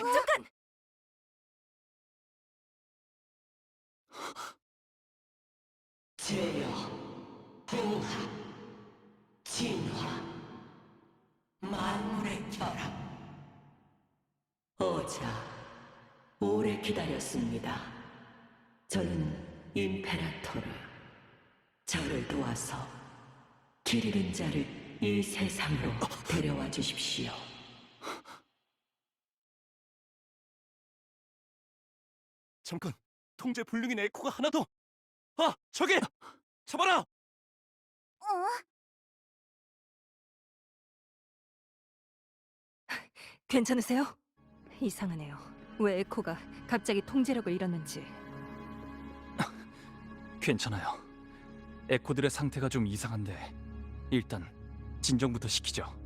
잠깐! 제여, 부하, 진화, 만물의 결합. 오자, 오래 기다렸습니다. 저는 임페라토르. 저를 도와서 길 잃은 자를 이 세상으로 데려와 주십시오. 잠깐, 통제 불능인 에코가 하나 더. 아, 저기! 잡아라! 어? 괜찮으세요? 이상하네요. 왜 에코가 갑자기 통제력을 잃었는지. 괜찮아요. 에코들의 상태가 좀 이상한데 일단 진정부터 시키죠.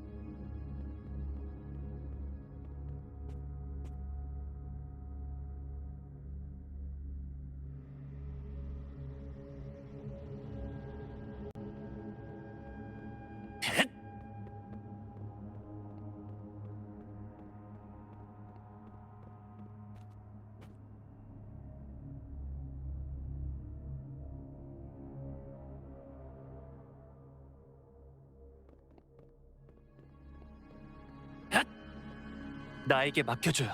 나에게 맡겨줘요.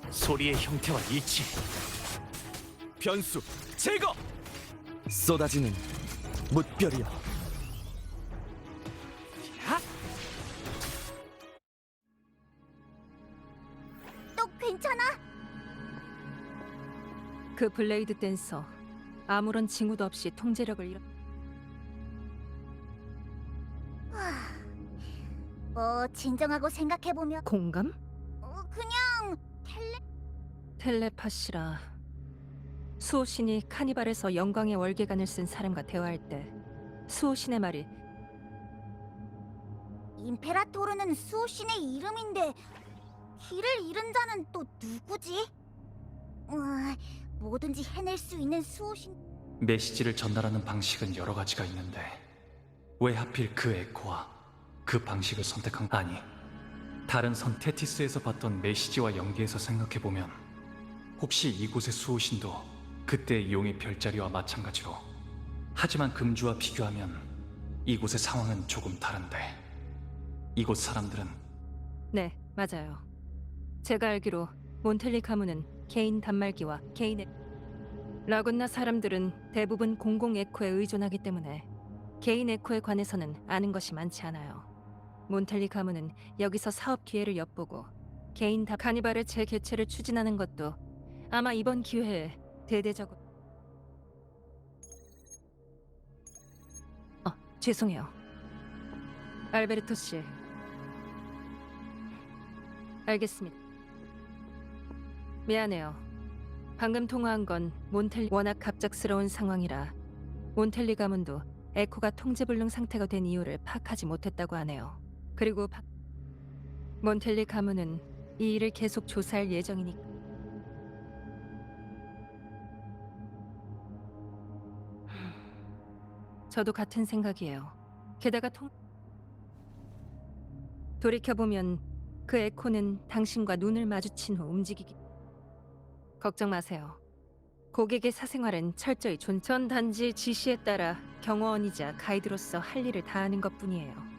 소리의 형태와 일치. 변수 제거. 쏟아지는 무별이여. 너 괜찮아? 그 블레이드 댄서 아무런 징후도 없이 통제력을 잃어. 진정하고 생각해보면 공감? 그냥 텔레파시라. 수호신이 카니발에서 영광의 월계관을 쓴 사람과 대화할 때 수호신의 말이 임페라토르는 수호신의 이름인데 길을 잃은 자는 또 누구지? 뭐든지 해낼 수 있는 수호신. 메시지를 전달하는 방식은 여러 가지가 있는데 왜 하필 그 에코와 그 방식을 선택한? 아니, 다른 선 테티스에서 봤던 메시지와 연계해서 생각해보면 혹시 이곳의 수호신도 그때의 용의 별자리와 마찬가지로. 하지만 금주와 비교하면 이곳의 상황은 조금 다른데 이곳 사람들은 네, 맞아요. 제가 알기로 몬텔리 가문은 개인 단말기와 개인의 라군나 사람들은 대부분 공공 에코에 의존하기 때문에 개인 에코에 관해서는 아는 것이 많지 않아요. 몬텔리 가문은 여기서 사업 기회를 엿보고 개인 카니발의 재개최를 추진하는 것도 아마 이번 기회에 대대적으로. 죄송해요. 알베르토 씨. 알겠습니다. 미안해요. 방금 통화한 건 몬텔리 워낙 갑작스러운 상황이라 몬텔리 가문도 에코가 통제불능 상태가 된 이유를 파악하지 못했다고 하네요. 그리고 몬텔리 가문은 이 일을 계속 조사할 예정이니까. 저도 같은 생각이에요. 게다가 돌이켜보면 그 에코는 당신과 눈을 마주친 후 움직이기. 걱정 마세요. 고객의 사생활은 철저히 전 단지 지시에 따라 경호원이자 가이드로서 할 일을 다하는 것뿐이에요.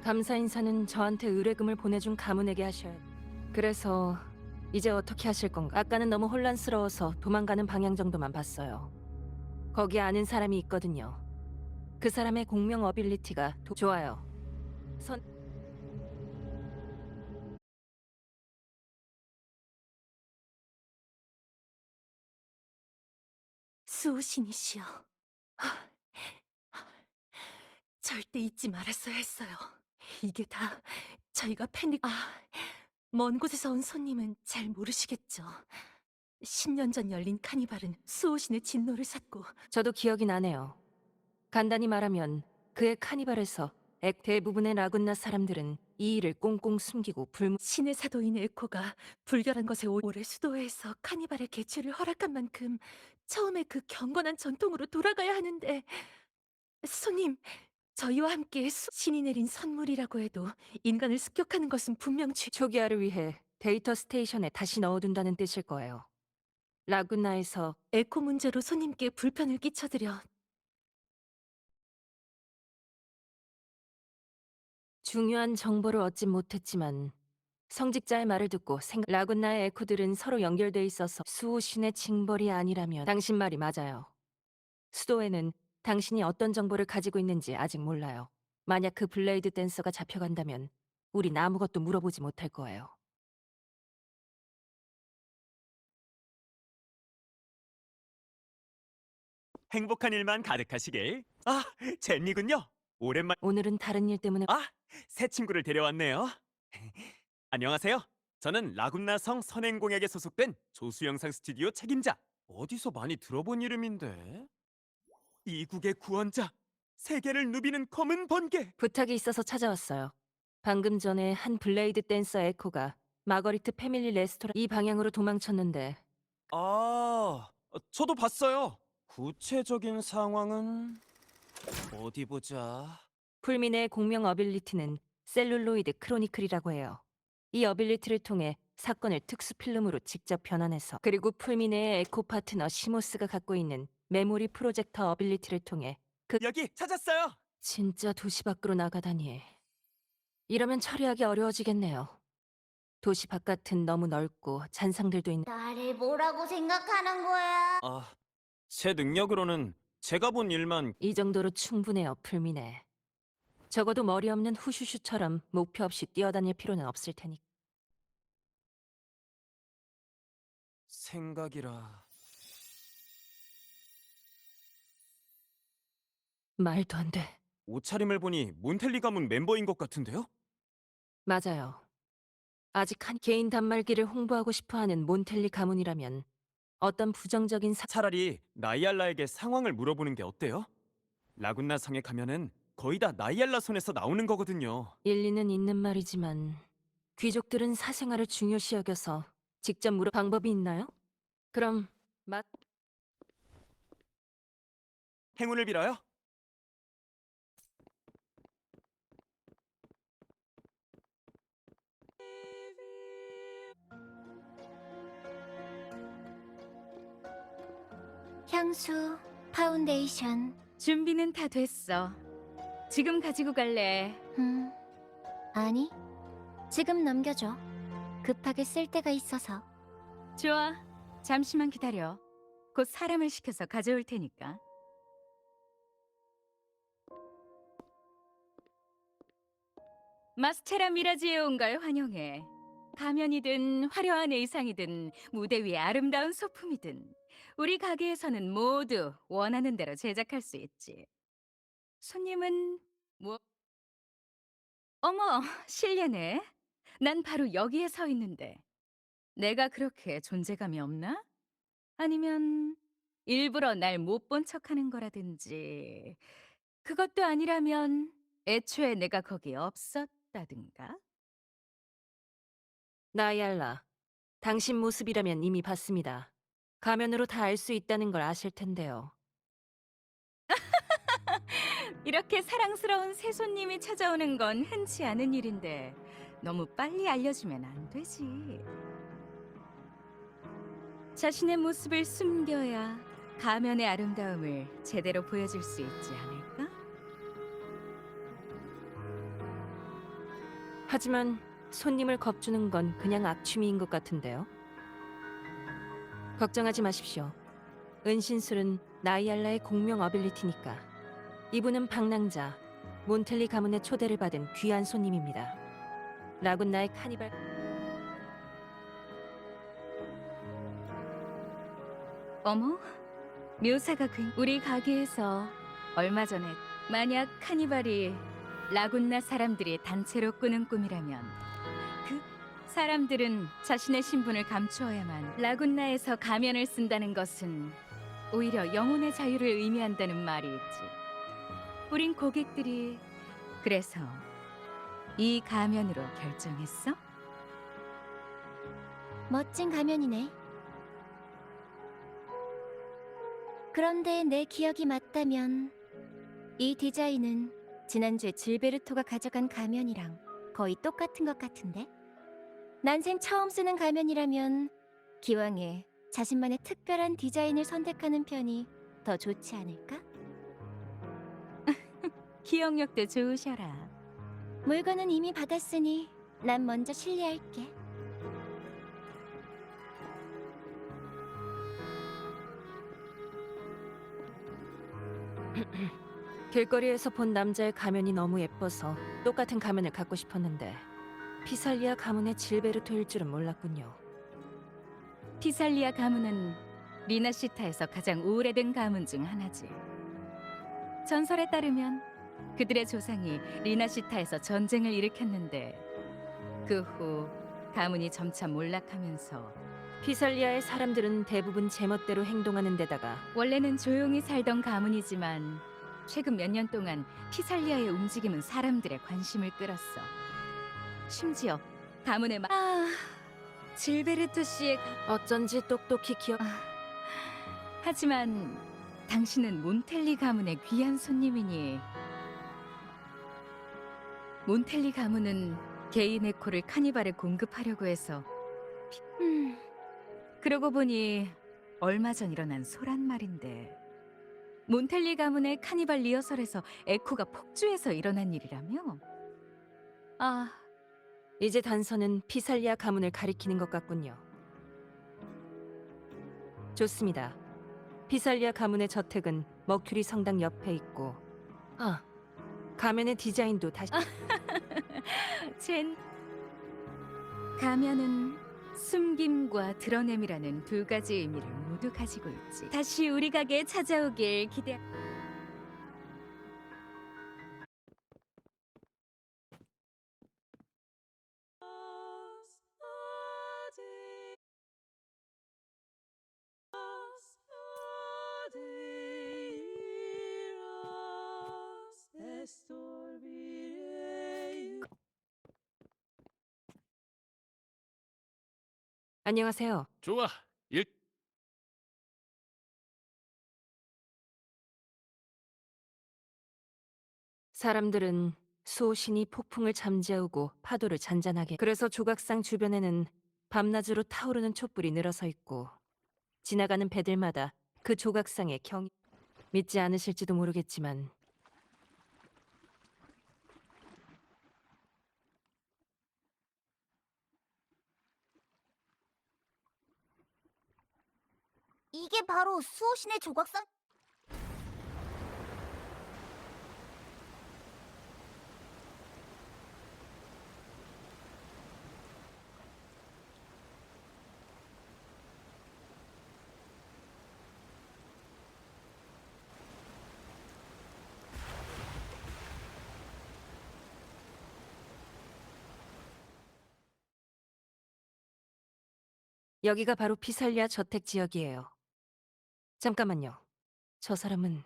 감사 인사는 저한테 의뢰금을 보내준 가문에게 하셔야. 그래서 이제 어떻게 하실 건가? 아까는 너무 혼란스러워서 도망가는 방향 정도만 봤어요. 거기 아는 사람이 있거든요. 그 사람의 공명 어빌리티가 좋아요. 수호신이시여, 절대 잊지 말았어야 했어요. 이게 다 저희가 먼 곳에서 온 손님은 잘 모르시겠죠. 10년 전 열린 카니발은 수호신의 진노를 샀고 저도 기억이 나네요. 간단히 말하면 그의 카니발에서 대부분의 라군나 사람들은 이 일을 꽁꽁 숨기고 신의 사도인 에코가 불결한 것에 올해 수도회에서 카니발의 개최를 허락한 만큼 처음에 그 경건한 전통으로 돌아가야 하는데 손님, 저희와 함께 신이 내린 선물이라고 해도 인간을 습격하는 것은 분명 초기화를 위해 데이터 스테이션에 다시 넣어둔다는 뜻일 거예요. 라구나에서 에코 문제로 손님께 불편을 끼쳐드려 중요한 정보를 얻진 못했지만 성직자의 말을 듣고 라군나의 에코들은 서로 연결돼 있어서 수호신의 징벌이 아니라면 당신 말이 맞아요. 수도에는 당신이 어떤 정보를 가지고 있는지 아직 몰라요. 만약 그 블레이드 댄서가 잡혀간다면 우린 아무것도 물어보지 못할 거예요. 행복한 일만 가득하시길. 아, 젠니군요. 오랜만. 오늘은 다른 일 때문에 아, 새 친구를 데려왔네요. 안녕하세요. 저는 라군나 성 선행공약에 소속된 조수영상 스튜디오 책임자. 어디서 많이 들어본 이름인데? 이국의 구원자, 세계를 누비는 검은 번개. 부탁이 있어서 찾아왔어요. 방금 전에 한 블레이드 댄서 에코가 마거리트 패밀리 레스토랑 이 방향으로 도망쳤는데 저도 봤어요. 구체적인 상황은 어디 보자. 풀민의 공명 어빌리티는 셀룰로이드 크로니클이라고 해요. 이 어빌리티를 통해 사건을 특수 필름으로 직접 변환해서 그리고 풀민의 에코 파트너 시모스가 갖고 있는 메모리 프로젝터 어빌리티를 통해 여기 찾았어요. 진짜 도시 밖으로 나가다니. 이러면 처리하기 어려워지겠네요. 도시 바깥은 너무 넓고 잔상들도 있는 나를 뭐라고 생각하는 거야? 제 능력으로는 제가 본 일만. 이 정도로 충분해요, 풀미네. 적어도 머리 없는 후슈슈처럼 목표 없이 뛰어다닐 필요는 없을 테니. 생각이라. 말도 안 돼. 옷차림을 보니 몬텔리 가문 멤버인 것 같은데요? 맞아요. 아직 한 개인 단말기를 홍보하고 싶어하는 몬텔리 가문이라면 어떤 부정적인 차라리 나이알라에게 상황을 물어보는 게 어때요? 라군나 성에 가면은 거의 다 나이알라 손에서 나오는 거거든요. 일리는 있는 말이지만 귀족들은 사생활을 중요시 여겨서 직접 물어 방법이 있나요? 그럼 행운을 빌어요. 향수, 파운데이션. 준비는 다 됐어. 지금 가지고 갈래? 아니, 지금 넘겨줘. 급하게 쓸 때가 있어서. 좋아. 잠시만 기다려. 곧 사람을 시켜서 가져올 테니까. 마스체라 미라지에 온 걸 환영해. 가면이든 화려한 의상이든 무대 위의 아름다운 소품이든 우리 가게에서는 모두 원하는 대로 제작할 수 있지. 손님은 뭐? 어머, 실례네. 난 바로 여기에 서 있는데. 내가 그렇게 존재감이 없나? 아니면 일부러 날 못 본 척하는 거라든지. 그것도 아니라면 애초에 내가 거기 없었다든가. 나이알라, 당신 모습이라면 이미 봤습니다. 가면으로 다 알 수 있다는 걸 아실 텐데요. 이렇게 사랑스러운 새 손님이 찾아오는 건 흔치 않은 일인데 너무 빨리 알려주면 안 되지. 자신의 모습을 숨겨야 가면의 아름다움을 제대로 보여줄 수 있지 않을까? 하지만 손님을 겁주는 건 그냥 악취미인 것 같은데요. 걱정하지 마십시오. 은신술은 나이알라의 공명 어빌리티니까. 이분은 방랑자, 몬텔리 가문의 초대를 받은 귀한 손님입니다. 라군나의 카니발... 어머, 묘사가 우리 가게에서 얼마 전에 만약 카니발이 라군나 사람들이 단체로 꾸는 꿈이라면 그 사람들은 자신의 신분을 감추어야만 라군나에서 가면을 쓴다는 것은 오히려 영혼의 자유를 의미한다는 말이 있지. 우린 고객들이 그래서 이 가면으로 결정했어? 멋진 가면이네. 그런데 내 기억이 맞다면 이 디자인은 지난주에 질베르토가 가져간 가면이랑 거의 똑같은 것 같은데? 난생 처음 쓰는 가면이라면 기왕에 자신만의 특별한 디자인을 선택하는 편이 더 좋지 않을까? 기억력도 좋으셔라. 물건은 이미 받았으니 난 먼저 실례할게. 길거리에서 본 남자의 가면이 너무 예뻐서 똑같은 가면을 갖고 싶었는데 피살리아 가문의 질베르토일 줄은 몰랐군요. 피살리아 가문은 리나시타에서 가장 오래된 가문 중 하나지. 전설에 따르면 그들의 조상이 리나시타에서 전쟁을 일으켰는데 그 후 가문이 점차 몰락하면서 피살리아의 사람들은 대부분 제멋대로 행동하는 데다가 원래는 조용히 살던 가문이지만 최근 몇 년 동안 피살리아의 움직임은 사람들의 관심을 끌었어. 심지어 가문의 질베르토 씨의 어쩐지 똑똑히 기억... 하지만 당신은 몬텔리 가문의 귀한 손님이니 몬텔리 가문은 개인의 코를 카니발에 공급하려고 해서 그러고 보니 얼마 전 일어난 소란 말인데 몬텔리 가문의 카니발 리허설에서 에코가 폭주해서 일어난 일이라며? 이제 단서는 피살리아 가문을 가리키는 것 같군요. 좋습니다. 피살리아 가문의 저택은 머큐리 성당 옆에 있고 가면의 디자인도 다시... 가면은 숨김과 드러냄이라는 두 가지 의미를 모두 가지고 있지. 다시 우리 가게에 찾아오길 기대. 안녕하세요. 좋아. 사람들은 수호신이 폭풍을 잠재우고 파도를 잔잔하게... 그래서 조각상 주변에는 밤낮으로 타오르는 촛불이 늘어서 있고 지나가는 배들마다 그 조각상의 경... 믿지 않으실지도 모르겠지만 이게 바로 수호신의 조각상? 여기가 바로 피살리아 저택 지역이에요. 잠깐만요. 저 사람은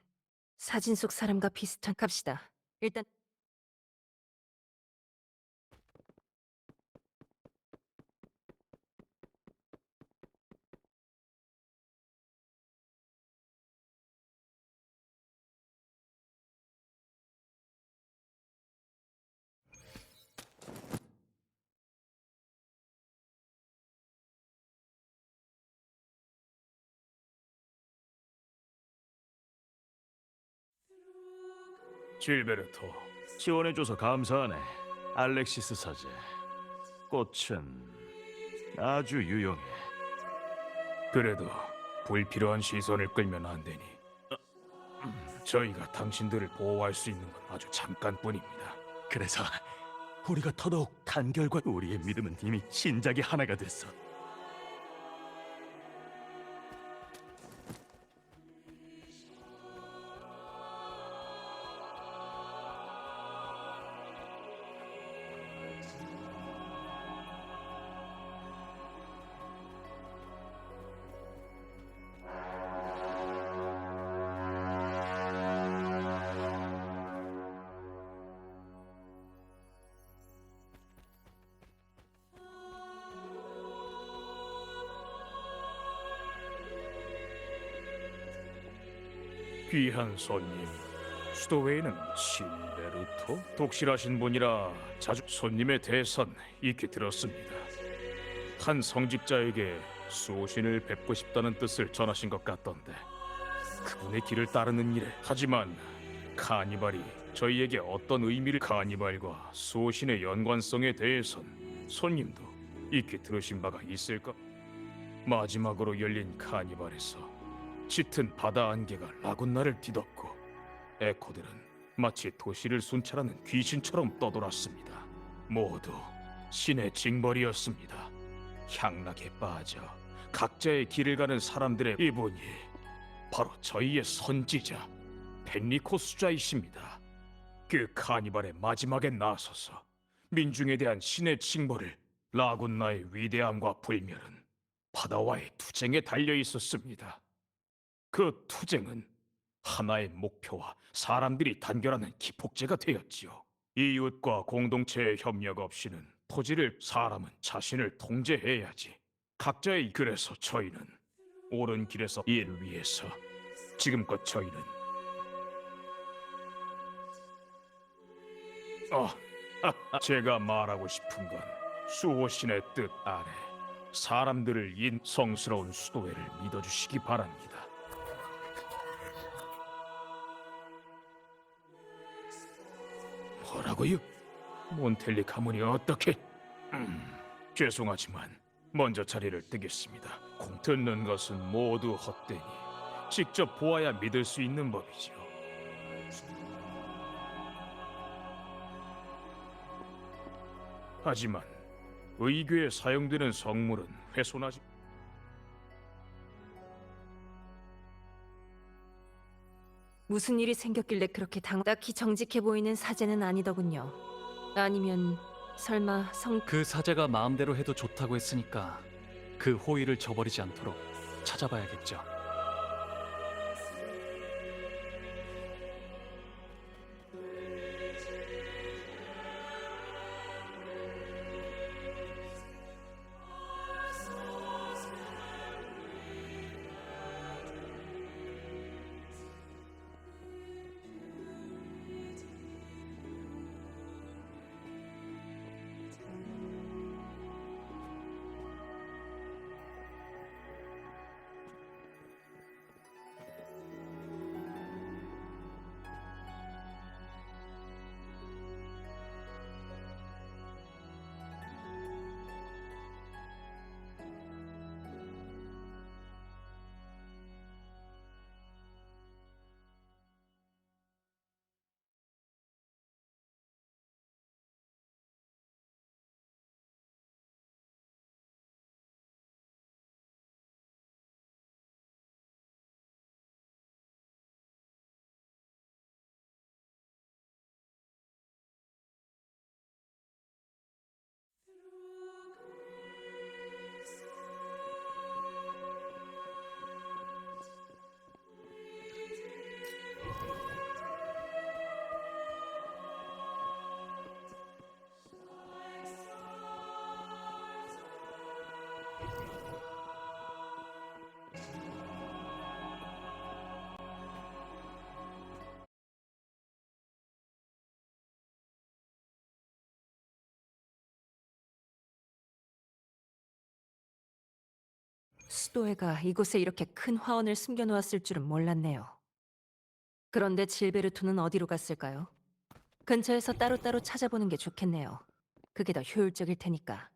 사진 속 사람과 비슷한... 갑시다. 일단... 질베르토, 지원해줘서 감사하네. 알렉시스 사제. 꽃은 아주 유용해. 그래도 불필요한 시선을 끌면 안 되니. 저희가 당신들을 보호할 수 있는 건 아주 잠깐뿐입니다. 그래서 우리가 더더욱 단결과 우리의 믿음은 이미 신작이 하나가 됐어. 귀한 손님, 수도회에는 실베르토? 독실하신 분이라 자주 손님의 대선 익히 들었습니다. 한 성직자에게 수호신을 뵙고 싶다는 뜻을 전하신 것 같던데 그분의 길을 따르는 일에 하지만 카니발이 저희에게 어떤 의미를 카니발과 수호신의 연관성에 대해선 손님도 익히 들으신 바가 있을까? 마지막으로 열린 카니발에서 짙은 바다 안개가 라군나를 뒤덮고 에코들은 마치 도시를 순찰하는 귀신처럼 떠돌았습니다. 모두 신의 징벌이었습니다. 향락에 빠져 각자의 길을 가는 사람들의 이분이 바로 저희의 선지자 펜리코 수자이십니다. 그 카니발의 마지막에 나서서 민중에 대한 신의 징벌을 라군나의 위대함과 불멸은 바다와의 투쟁에 달려 있었습니다. 그 투쟁은 하나의 목표와 사람들이 단결하는 기폭제가 되었지요. 이웃과 공동체의 협력 없이는 토지를 사람은 자신을 통제해야지. 각자의 그래서 저희는 옳은 길에서 이를 위해서 지금껏 저희는 제가 말하고 싶은 건 수호신의 뜻 아래 사람들을 인 성스러운 수도회를 믿어주시기 바랍니다. 뭐라고요? 몬텔리 가문이 어떻게? 죄송하지만 먼저 자리를 뜨겠습니다. 듣는 것은 모두 헛되니 직접 보아야 믿을 수 있는 법이죠. 하지만 의궤에 사용되는 성물은 훼손하지 무슨 일이 생겼길래 그렇게 딱히 정직해 보이는 사제는 아니더군요. 아니면 설마 그 사제가 마음대로 해도 좋다고 했으니까 그 호의를 저버리지 않도록 찾아봐야겠죠. 수도회가 이곳에 이렇게 큰 화원을 숨겨놓았을 줄은 몰랐네요. 그런데 질베르토는 어디로 갔을까요? 근처에서 따로따로 찾아보는 게 좋겠네요. 그게 더 효율적일 테니까.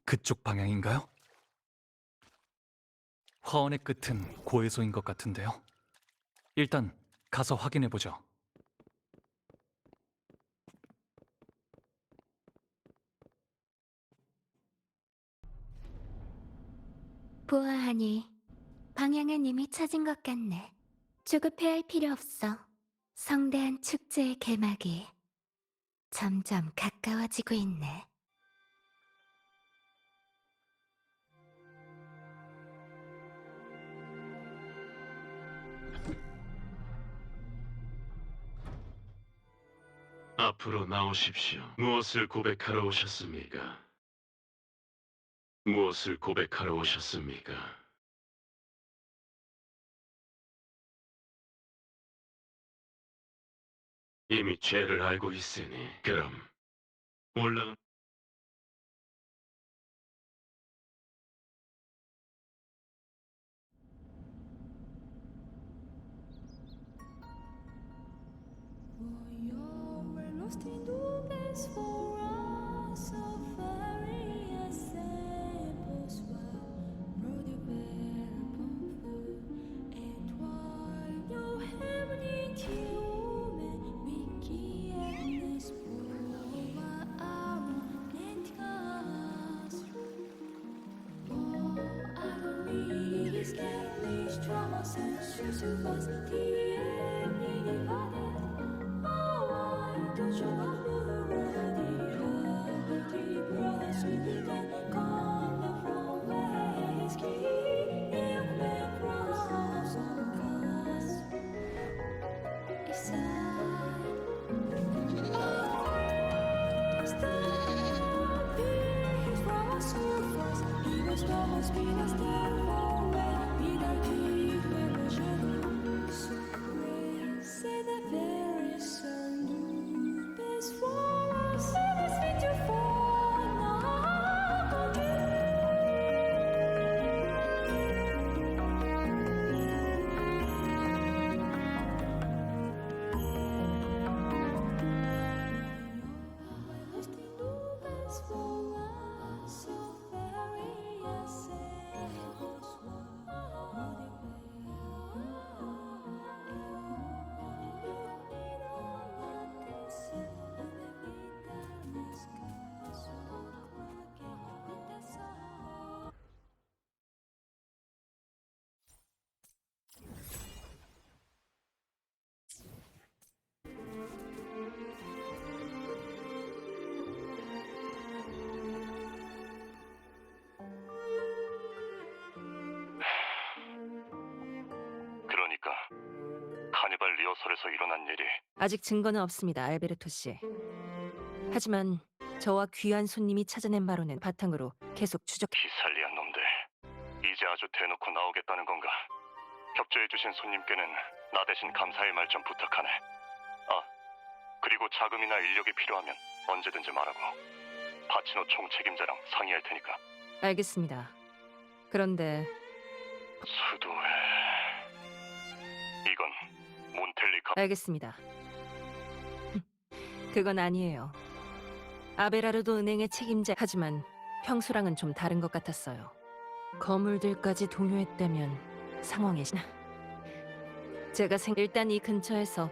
그쪽 방향인가요? 화원의 끝은 고해소인 것 같은데요. 일단 가서 확인해 보죠. 보아하니 방향은 이미 찾은 것 같네. 조급해할 필요 없어. 성대한 축제의 개막이 점점 가까워지고 있네. 앞으로 나오십시오. 무엇을 고백하러 오셨습니까? 무엇을 고백하러 오셨습니까? 이미 죄를 알고 있으니 그럼 올라 그러니까 카니발 리허설에서 일어난 일이 아직 증거는 없습니다, 알베르토 씨. 하지만 저와 귀한 손님이 찾아낸 바로는 바탕으로 계속 추적. 피살리한 놈들 이제 아주 대놓고 나오겠다는 건가? 협조해주신 손님께는 나 대신 감사의 말 좀 부탁하네. 아, 그리고 자금이나 인력이 필요하면 언제든지 말하고 파치노 총책임자랑 상의할 테니까. 알겠습니다. 그런데 수도회 이건 몬텔리 알겠습니다. 그건 아니에요. 아베라르도 은행의 책임자. 하지만 평소랑은 좀 다른 것 같았어요. 거물들까지 동요했다면 상황이 제가 일단 이 근처에서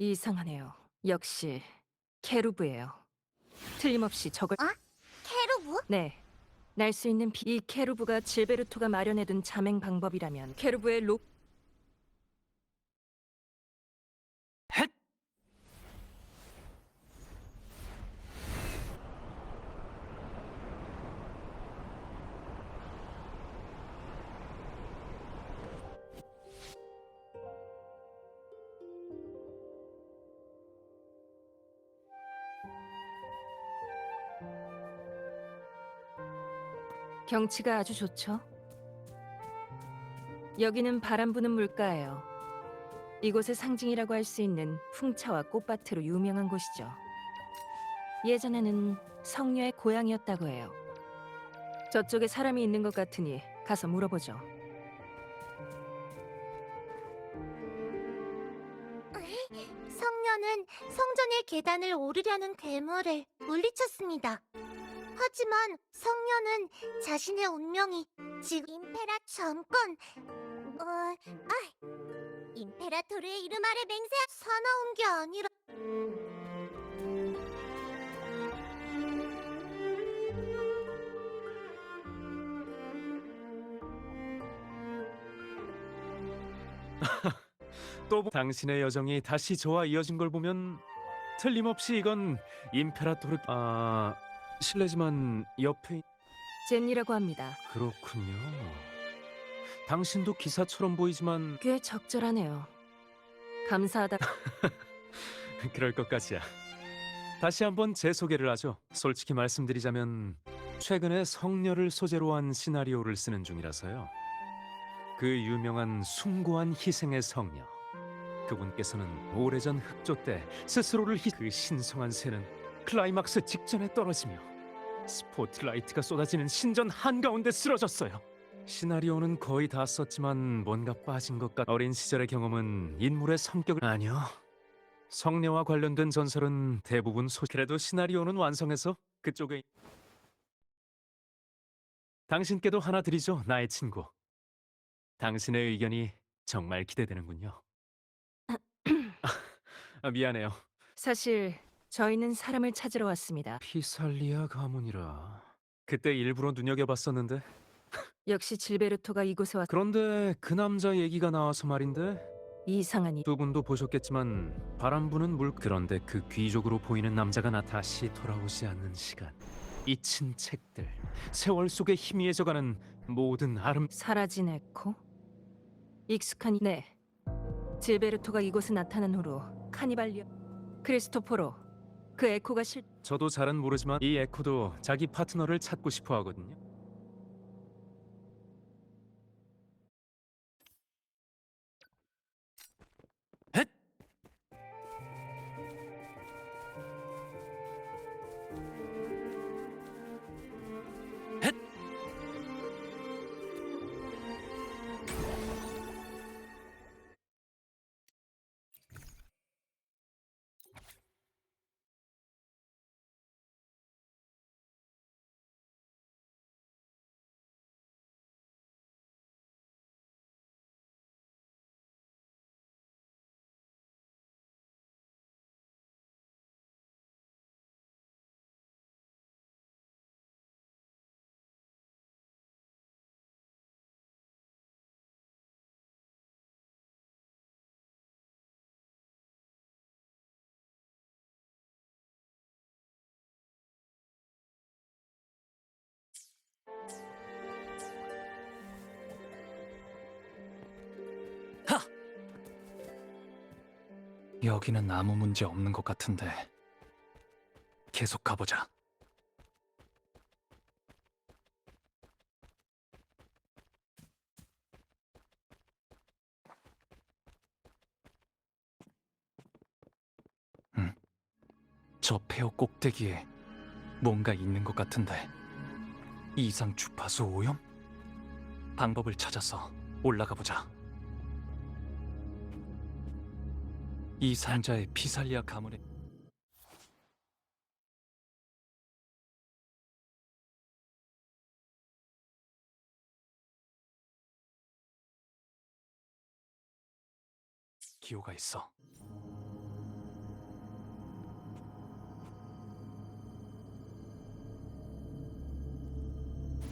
이상하네요. 역시 케루브예요. 틀림없이 적을. 케루브? 네. 날 수 있는 이 케루브가 질베르토가 마련해둔 자맹 방법이라면 케루브의 경치가 아주 좋죠. 여기는 바람 부는 물가예요. 이곳의 상징이라고 할 수 있는 풍차와 꽃밭으로 유명한 곳이죠. 예전에는 성녀의 고향이었다고 해요. 저쪽에 사람이 있는 것 같으니 가서 물어보죠. 성녀는 성전의 계단을 오르려는 괴물을 물리쳤습니다. 하지만 성녀는 자신의 운명이 지금 임페라 잠깐 임페라토르의 이름 아래 맹세 사나운 게 아니라 당신의 여정이 다시 저와 이어진 걸 보면 틀림없이 이건 임페라토르 실례지만 옆에 젠이라고 합니다. 그렇군요. 당신도 기사처럼 보이지만 꽤 적절하네요. 감사하다. 그럴 것까지야. 다시 한번 제 소개를 하죠. 솔직히 말씀드리자면 최근에 성녀를 소재로 한 시나리오를 쓰는 중이라서요. 그 유명한 숭고한 희생의 성녀. 그분께서는 오래전 흑조 때 스스로를 그 신성한 새는 클라이막스 직전에 떨어지며 스포트라이트가 쏟아지는 신전 한가운데 쓰러졌어요. 시나리오는 거의 다 썼지만 뭔가 빠진 것 같... 어린 시절의 경험은 인물의 성격을... 아니요. 성녀와 관련된 전설은 대부분 그래도 시나리오는 완성해서 그쪽에... 당신께도 하나 드리죠, 나의 친구. 당신의 의견이 정말 기대되는군요. 미안해요. 사실 저희는 사람을 찾으러 왔습니다. 피살리아 가문이라... 그때 일부러 눈여겨봤었는데... 역시 질베르토가 이곳에 왔... 그런데 그 남자 얘기가 나와서 말인데... 이상하니 두 분도 보셨겠지만 바람 부는 물... 그런데 그 귀족으로 보이는 남자가 다시 돌아오지 않는 시간... 잊힌 책들... 세월 속에 희미해져가는 모든 사라진 에코? 익숙하니... 네. 질베르토가 이곳에 나타난 후로 카니발리오... 크리스토포로 그 에코가 저도 잘은 모르지만 이 에코도 자기 파트너를 찾고 싶어 하거든요. 여기는 아무 문제 없는 것 같은데 계속 가보자. 저 폐허 꼭대기에 뭔가 있는 것 같은데 이상 주파수 오염? 방법을 찾아서 올라가 보자. 이 상자의 피살리아 가문의 기호가 있어.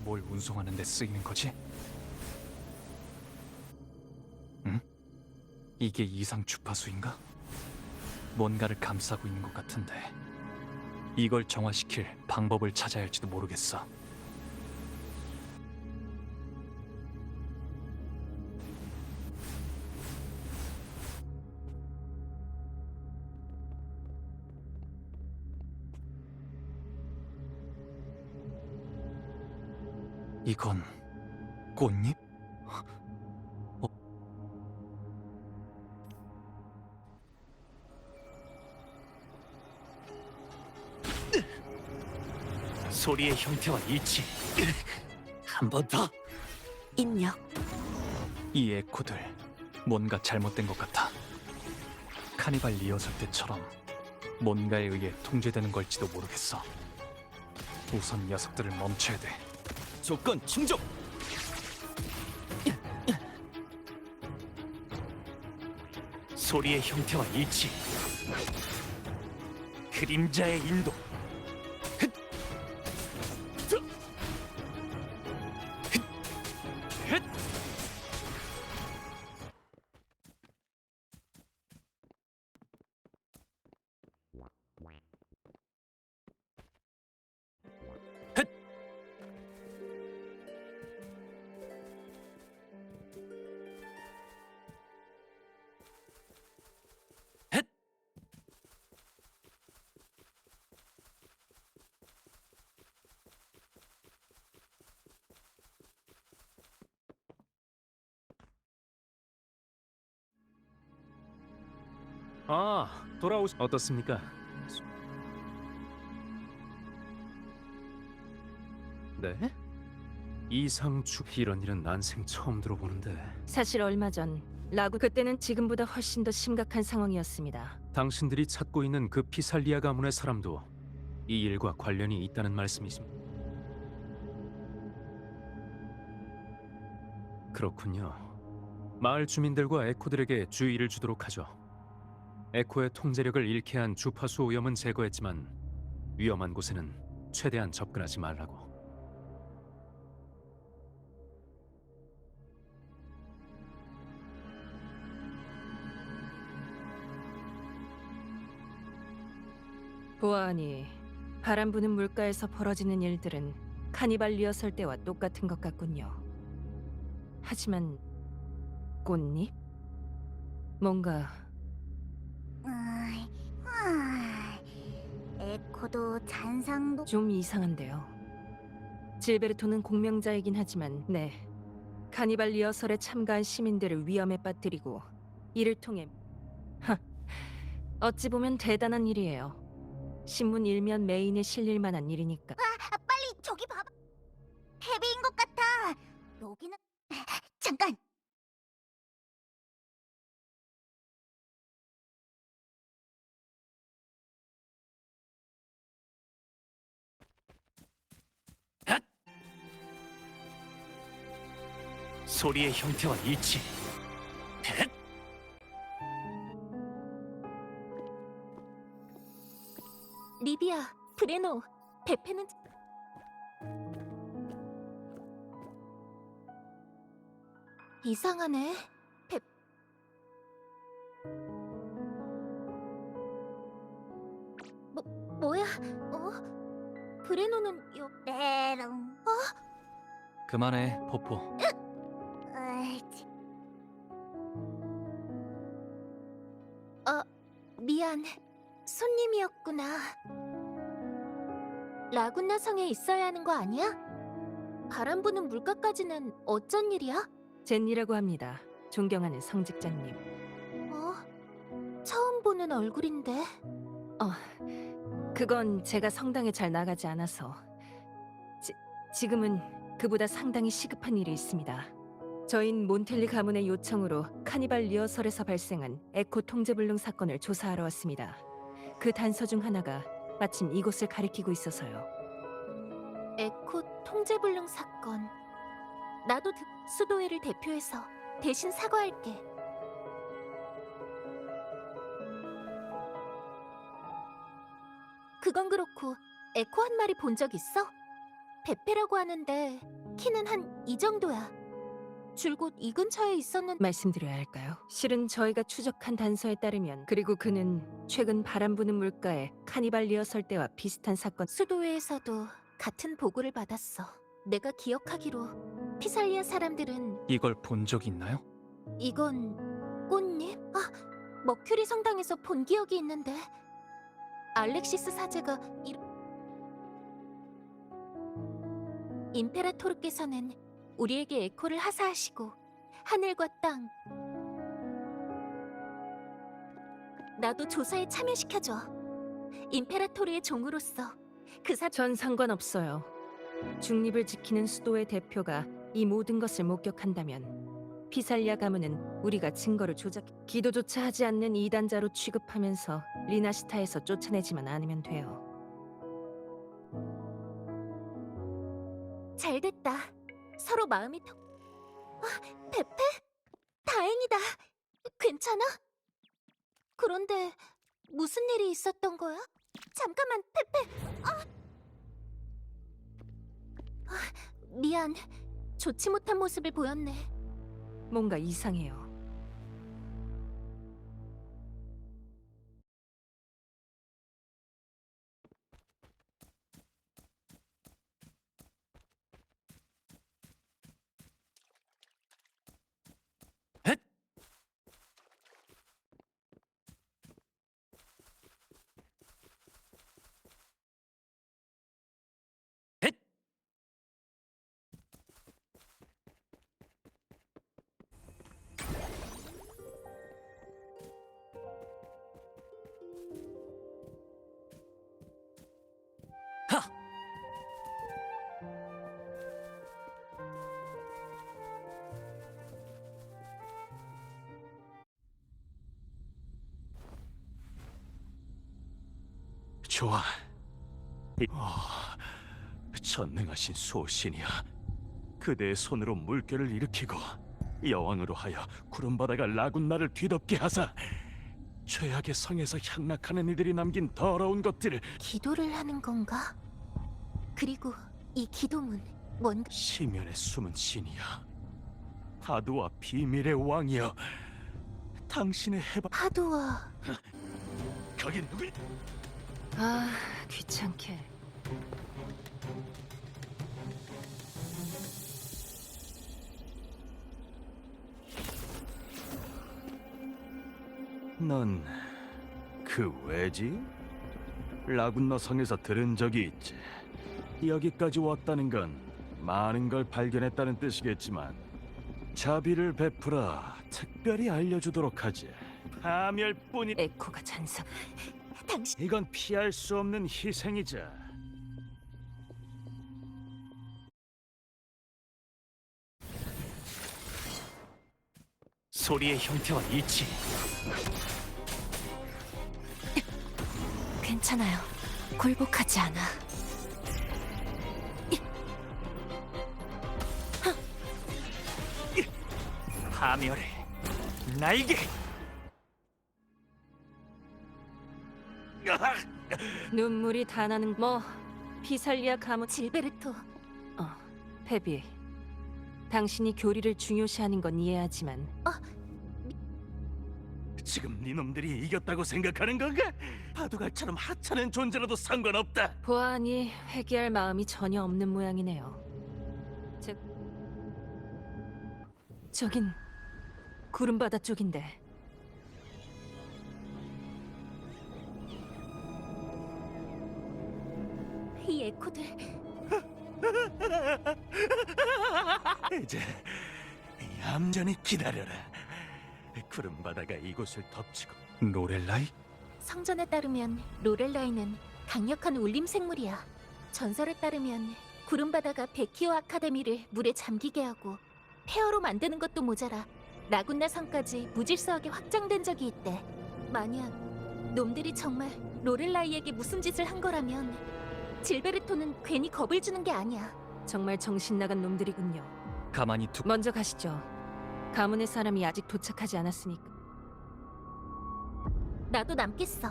뭘 운송하는 데 쓰이는 거지? 응? 이게 이상 주파수인가? 뭔가를 감싸고 있는 것 같은데 이걸 정화시킬 방법을 찾아야 할지도 모르겠어. 이건 꽃잎? 소리의 형태와 일치. 한 번 더. 입력. 이 에코들 뭔가 잘못된 것 같아. 카니발 리허설 때처럼 뭔가에 의해 통제되는 걸지도 모르겠어. 우선 녀석들을 멈춰야 돼. 조건 충족. 소리의 형태와 일치. 그림자의 인도. 어떻습니까? 네? 이상추 이런 일은 난생 처음 들어보는데. 사실 얼마 전 라구 그때는 지금보다 훨씬 더 심각한 상황이었습니다. 당신들이 찾고 있는 그 피살리아 가문의 사람도 이 일과 관련이 있다는 말씀이십니까? 그렇군요. 마을 주민들과 에코들에게 주의를 주도록 하죠. 에코의 통제력을 잃게 한 주파수 오염은 제거했지만 위험한 곳에는 최대한 접근하지 말라고. 보아하니 바람 부는 물가에서 벌어지는 일들은 카니발 리허설 때와 똑같은 것 같군요. 하지만 꽃잎? 뭔가 에코도 잔상도 좀 이상한데요. 질베르토는 공명자이긴 하지만 카니발 리허설에 참가한 시민들을 위험에 빠뜨리고 이를 통해 어찌 보면 대단한 일이에요. 신문 일면 메인에 실릴 만한 일이니까. 빨리 저기 봐봐. 헤비인 것 같아. 여기는 잠깐. 소리의 형태와 일치. 리비아, 브레노, 베페는 이상하네. 뭐야? 브레노는 레롱. 그만해, 포포. 미안. 손님이었구나. 라군나 성에 있어야 하는 거 아니야? 바람 부는 물가까지는 어쩐 일이야? 젠니라고 합니다. 존경하는 성직자님. 처음 보는 얼굴인데. 그건 제가 성당에 잘 나가지 않아서. 지금은 그보다 상당히 시급한 일이 있습니다. 저흰 몬텔리 가문의 요청으로 카니발 리허설에서 발생한 에코 통제불능 사건을 조사하러 왔습니다. 그 단서 중 하나가 마침 이곳을 가리키고 있어서요. 에코 통제불능 사건. 나도 수도회를 대표해서 대신 사과할게. 그건 그렇고 에코 한 마리 본 적 있어? 베페라고 하는데 키는 한 이 정도야. 줄곧 이 근처에 있었는. 말씀드려야 할까요? 실은 저희가 추적한 단서에 따르면 그리고 그는 최근 바람 부는 물가에 카니발 리허설 때와 비슷한 사건. 수도회에서도 같은 보고를 받았어. 내가 기억하기로 피살리아 사람들은 이걸 본 적 있나요? 이건 꽃잎? 머큐리 성당에서 본 기억이 있는데 알렉시스 사제가 임페라토르께서는 우리에게 에코를 하사하시고 하늘과 땅 나도 조사에 참여시켜줘. 임페라토르의 종으로서 전 상관없어요. 중립을 지키는 수도의 대표가 이 모든 것을 목격한다면 피살리아 가문은 우리가 증거를 기도조차 하지 않는 이단자로 취급하면서 리나시타에서 쫓아내지만 않으면 돼요. 잘 됐다. 서로 마음이 페페? 다행이다. 괜찮아? 그런데 무슨 일이 있었던 거야? 잠깐만, 페페. 미안. 좋지 못한 모습을 보였네. 뭔가 이상해요. 좋아. 전능하신 소신이야. 그대의 손으로 물결을 일으키고 여왕으로 하여 구름바다가 라군나를 뒤덮게 하사 죄악의 성에서 향락하는 이들이 남긴 더러운 것들을 기도를 하는 건가? 그리고 이 기도문 뭔가 시면에 숨은 신이야. 하두와 비밀의 왕이여. 당신의 해방. 하두와 거긴 누구야? 아, 귀찮게. 넌 그 왜지? 라군나 성에서 들은 적이 있지. 여기까지 왔다는 건 많은 걸 발견했다는 뜻이겠지만 자비를 베풀어 특별히 알려주도록 하지. 파멸뿐이. 에코가 잔상. 당신 이건 피할 수 없는 희생이자. 소리의 형태와 이치. 괜찮아요. 굴복하지 않아. 파멸의 날개. 눈물이 다 나는 피살리아 가문. 질베르토. 페비. 당신이 교리를 중요시하는 건 이해하지만 지금 네놈들이 이겼다고 생각하는 건가? 바둑알처럼 하찮은 존재라도 상관없다. 보아하니 회개할 마음이 전혀 없는 모양이네요. 저긴 구름바다 쪽인데. 이 에코들 이제 얌전히 기다려라. 구름바다가 이곳을 덮치고. 로렐라이? 성전에 따르면 로렐라이는 강력한 울림 생물이야. 전설에 따르면 구름바다가 베키오 아카데미를 물에 잠기게 하고 폐허로 만드는 것도 모자라 라군나 성까지 무질서하게 확장된 적이 있대. 만약 놈들이 정말 로렐라이에게 무슨 짓을 한 거라면 질베르토는 괜히 겁을 주는 게 아니야. 정말 정신 나간 놈들이군요. 가만히 먼저 가시죠. 가문의 사람이 아직 도착하지 않았으니까. 나도 남겠어.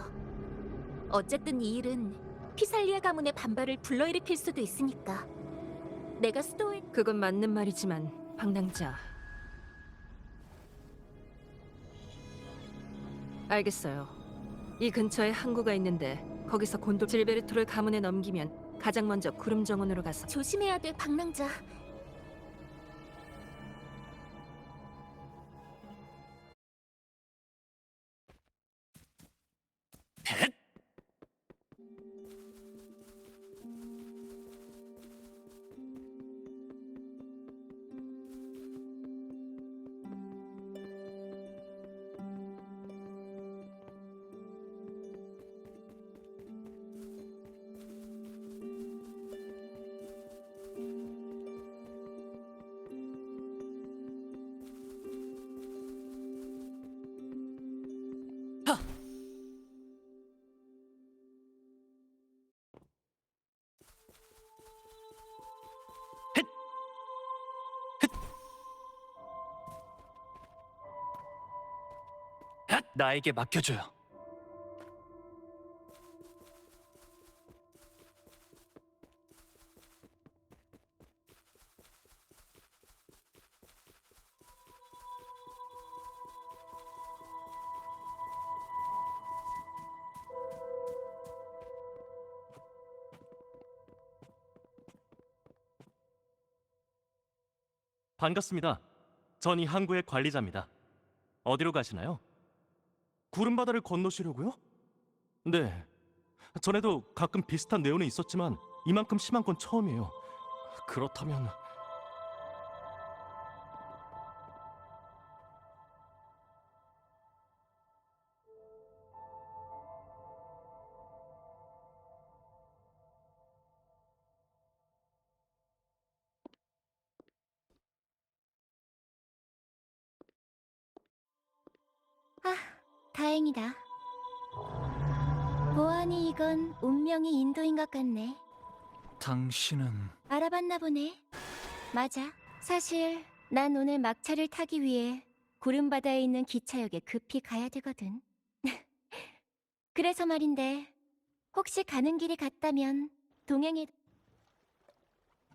어쨌든 이 일은 피살리아 가문의 반발을 불러일으킬 수도 있으니까. 내가 수도에 그건 맞는 말이지만 방랑자. 알겠어요. 이 근처에 항구가 있는데 거기서 곤돌 질베르토를 가문에 넘기면 가장 먼저 구름 정원으로 가서 조심해야 돼, 방랑자. 나에게 맡겨줘요. 반갑습니다. 전 이 항구의 관리자입니다. 어디로 가시나요? 구름바다를 건너시려고요? 네. 전에도 가끔 비슷한 내용은 있었지만 이만큼 심한 건 처음이에요. 그렇다면 다행이다. 보아하니 이건 운명의 인도인 것 같네. 당신은 알아봤나 보네. 맞아. 사실 난 오늘 막차를 타기 위해 구름바다에 있는 기차역에 급히 가야 되거든. 그래서 말인데 혹시 가는 길이 같다면 동행해.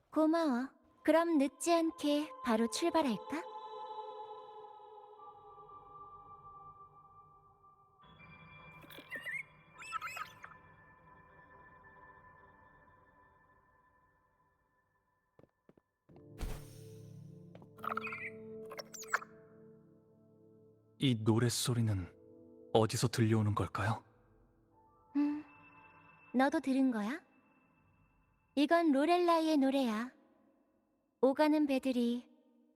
고마워. 그럼 늦지 않게 바로 출발할까? 이 노랫소리는 어디서 들려오는 걸까요? 너도 들은 거야? 이건 로렐라이의 노래야. 오가는 배들이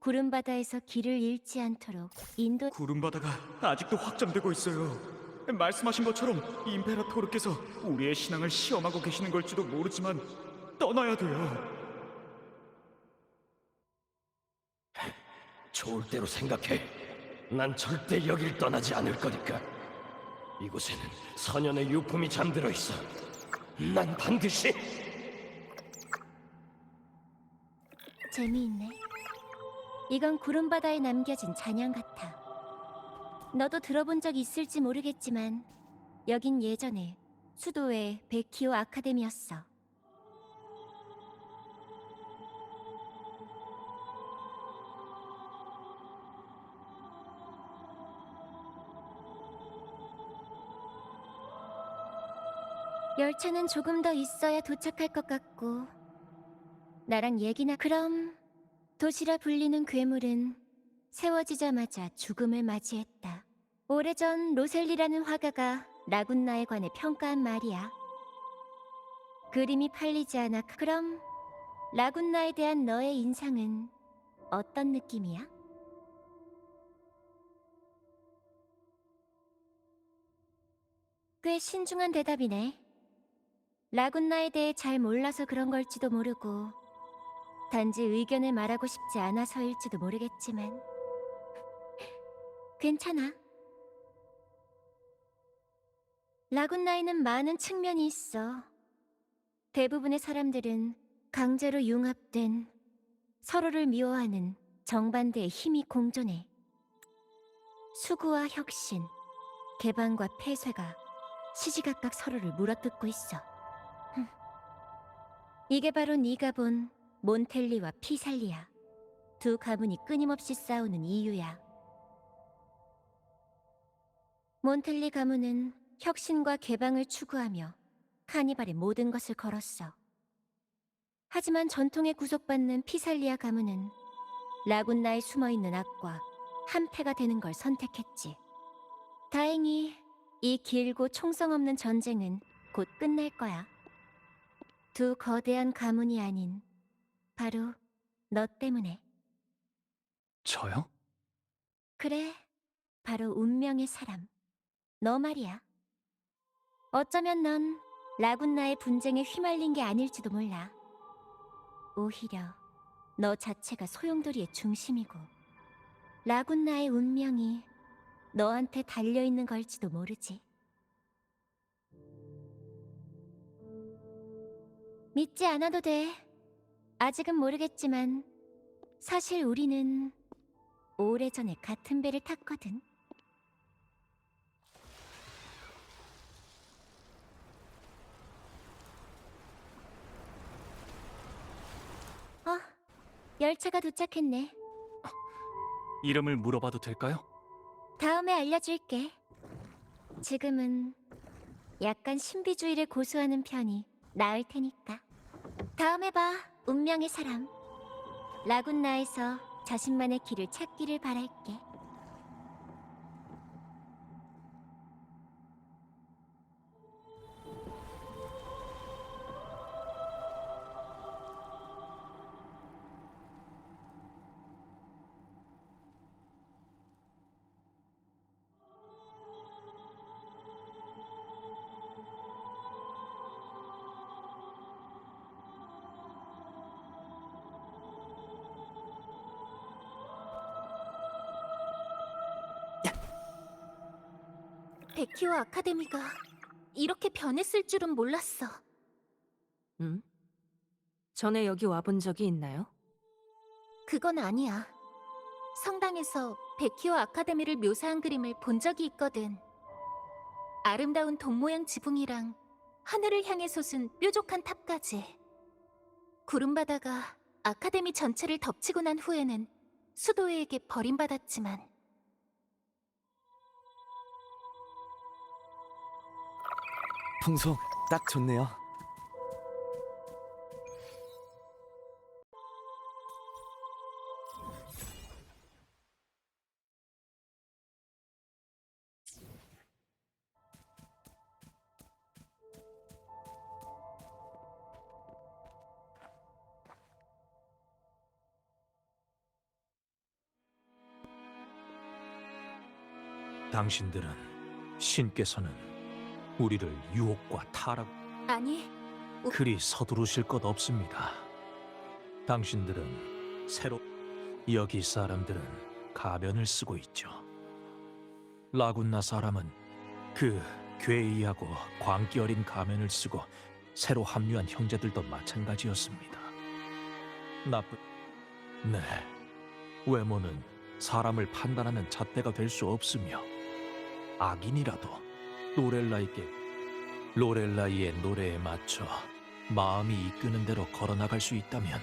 구름바다에서 길을 잃지 않도록 인도. 구름바다가 아직도 확장되고 있어요. 말씀하신 것처럼 임페라토르께서 우리의 신앙을 시험하고 계시는 걸지도 모르지만 떠나야 돼요. 좋을 대로 생각해. 난 절대 여길 떠나지 않을 거니까. 이곳에는 선연의 유품이 잠들어 있어. 난 반드시. 재미있네. 이건 구름바다에 남겨진 잔향 같아. 너도 들어본 적 있을지 모르겠지만 여긴 예전에 수도의 베키오 아카데미였어. 열차는 조금 더 있어야 도착할 것 같고 나랑 얘기나. 그럼 도시라 불리는 괴물은 세워지자마자 죽음을 맞이했다. 오래전 로셀리라는 화가가 라군나에 관해 평가한 말이야. 그림이 팔리지 않아. 그럼 라군나에 대한 너의 인상은 어떤 느낌이야? 꽤 신중한 대답이네. 라군나에 대해 잘 몰라서 그런 걸지도 모르고 단지 의견을 말하고 싶지 않아서일지도 모르겠지만 괜찮아. 라군나에는 많은 측면이 있어. 대부분의 사람들은 강제로 융합된 서로를 미워하는 정반대의 힘이 공존해. 수구와 혁신, 개방과 폐쇄가 시시각각 서로를 물어뜯고 있어. 이게 바로 네가 본 몬텔리와 피살리아. 두 가문이 끊임없이 싸우는 이유야. 몬텔리 가문은 혁신과 개방을 추구하며 카니발의 모든 것을 걸었어. 하지만 전통에 구속받는 피살리아 가문은 라군나에 숨어있는 악과 한패가 되는 걸 선택했지. 다행히 이 길고 총성 없는 전쟁은 곧 끝날 거야. 두 거대한 가문이 아닌 바로 너 때문에. 저요? 그래, 바로 운명의 사람. 너 말이야. 어쩌면 넌 라군나의 분쟁에 휘말린 게 아닐지도 몰라. 오히려 너 자체가 소용돌이의 중심이고 라군나의 운명이 너한테 달려있는 걸지도 모르지. 믿지 않아도 돼. 아직은 모르겠지만 사실 우리는 오래전에 같은 배를 탔거든. 열차가 도착했네. 이름을 물어봐도 될까요? 다음에 알려줄게. 지금은 약간 신비주의를 고수하는 편이 나을 테니까. 다음에 봐, 운명의 사람. 라군나에서 자신만의 길을 찾기를 바랄게. 베키오 아카데미가 이렇게 변했을 줄은 몰랐어. 전에 여기 와본 적이 있나요? 그건 아니야. 성당에서 베키오 아카데미를 묘사한 그림을 본 적이 있거든. 아름다운 돔 모양 지붕이랑 하늘을 향해 솟은 뾰족한 탑까지. 구름바다가 아카데미 전체를 덮치고 난 후에는 수도회에게 버림받았지만 풍속 딱 좋네요. 당신들은 신께서는 우리를 유혹과 타락 아니, 그리 서두르실 것 없습니다. 당신들은 새로 여기 사람들은 가면을 쓰고 있죠. 라군나 사람은 그 괴이하고 광기 어린 가면을 쓰고 새로 합류한 형제들도 마찬가지였습니다. 네, 외모는 사람을 판단하는 잣대가 될 수 없으며 악인이라도 로렐라이의 노래에 맞춰 마음이 이끄는 대로 걸어나갈 수 있다면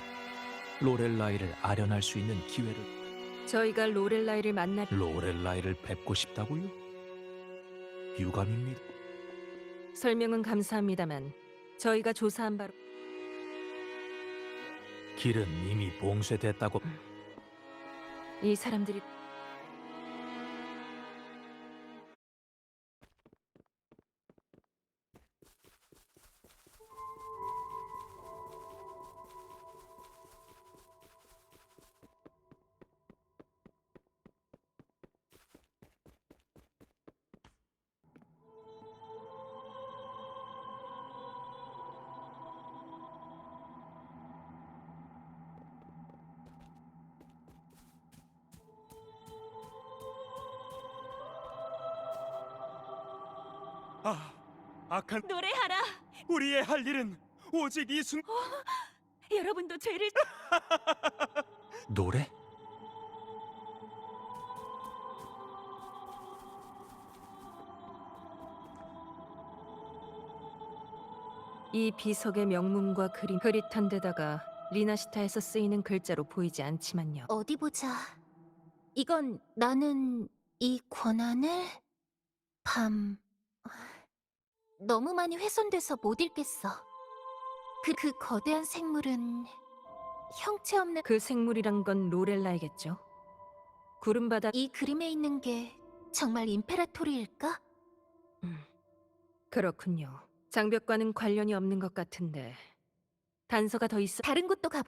로렐라이를 아련할 수 있는 기회를 저희가 로렐라이를 만날 로렐라이를 뵙고 싶다고요? 유감입니다. 설명은 감사합니다만 저희가 조사한 바로 길은 이미 봉쇄됐다고. 이 사람들이 악한 노래하라. 우리의 할 일은 오직 이 순. 여러분도 죄를 노래? 이 비석의 명문과 그림 흐릿한 데다가 리나시타에서 쓰이는 글자로 보이지 않지만요. 어디 보자. 이건 나는 이 권한을 너무 많이 훼손돼서 못 읽겠어. 그 거대한 생물은 형체 없는 그 생물이란 건 로렐라이겠죠. 구름바다 이 그림에 있는 게 정말 임페라토리일까? 그렇군요. 장벽과는 관련이 없는 것 같은데 단서가 더 있어. 다른 곳도 가.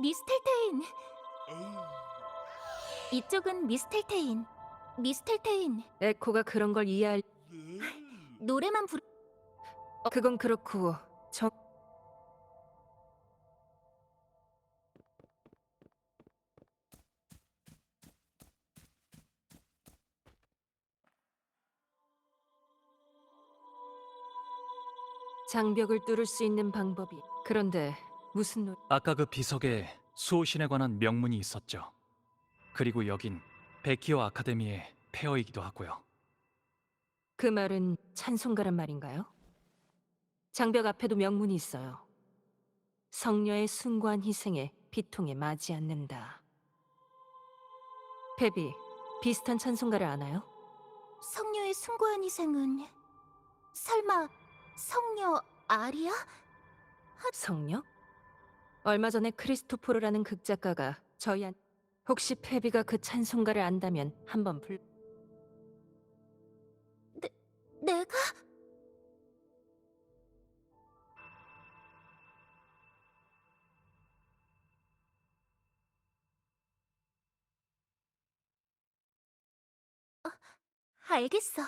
미스텔테인. 이쪽은 미스텔테인. 에코가 그런 걸 이해할. 노래만 부르. 그건 그렇고 장벽을 뚫을 수 있는 방법이. 그런데 무슨 아까 그 비석에 수호신에 관한 명문이 있었죠. 그리고 여긴 베키오 아카데미의 폐허이기도 하고요. 그 말은 찬송가란 말인가요? 장벽 앞에도 명문이 있어요. 성녀의 숭고한 희생에 비통에 마지 않는다. 페비, 비슷한 찬송가를 아나요? 성녀의 숭고한 희생은 설마 성녀 아리아? 성녀? 얼마 전에 크리스토포르라는 극작가가 혹시 페비가 그 찬송가를 안다면 한번 내가? 알겠어.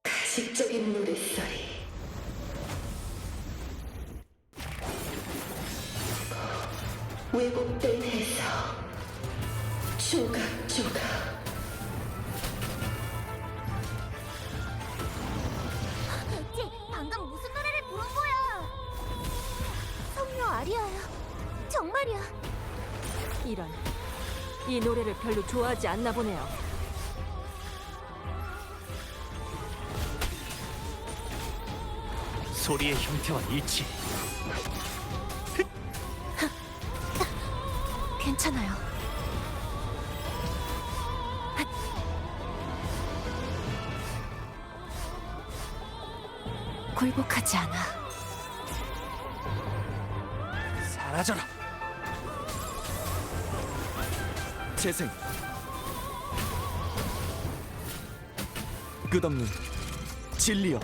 가식적인 노랫소리. 왜곡된 해석. 조각조각. 대체 방금 무슨 노래를 부른 거야? 성녀 아리아야. 정말이야. 이런. 이 노래를 별로 좋아하지 않나 보네요. 소리의 형태와 일치. 괜찮아요. 굴복하지 않아. 사라져라. 재생. 끝없는 진리여.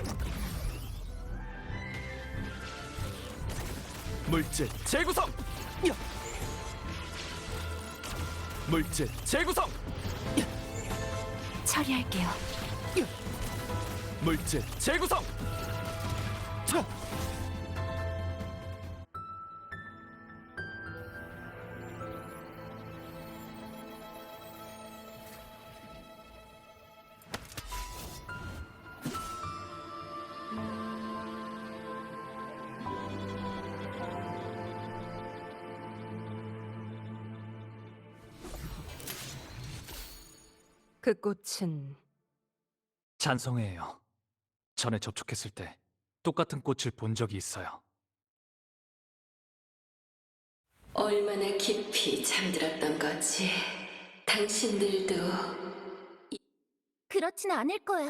물질 재구성. 물질 재구성. 처리할게요. 물질 재구성. 그 꽃은 잔성회예요. 전에 접촉했을 때 똑같은 꽃을 본 적이 있어요. 얼마나 깊이 잠들었던 거지. 당신들도. 그렇진 않을 거야.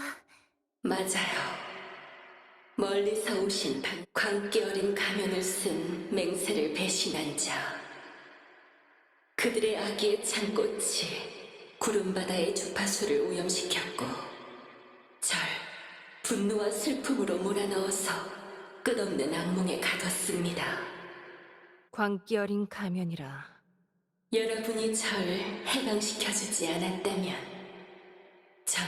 맞아요. 멀리서 오신 광기 어린 가면을 쓴 맹세를 배신한 자. 그들의 악의에 찬 꽃이 구름바다의 주파수를 오염시켰고 절 분노와 슬픔으로 몰아넣어서 끝없는 악몽에 가뒀습니다. 광기 어린 가면이라. 여러분이 절 해방시켜주지 않았다면 전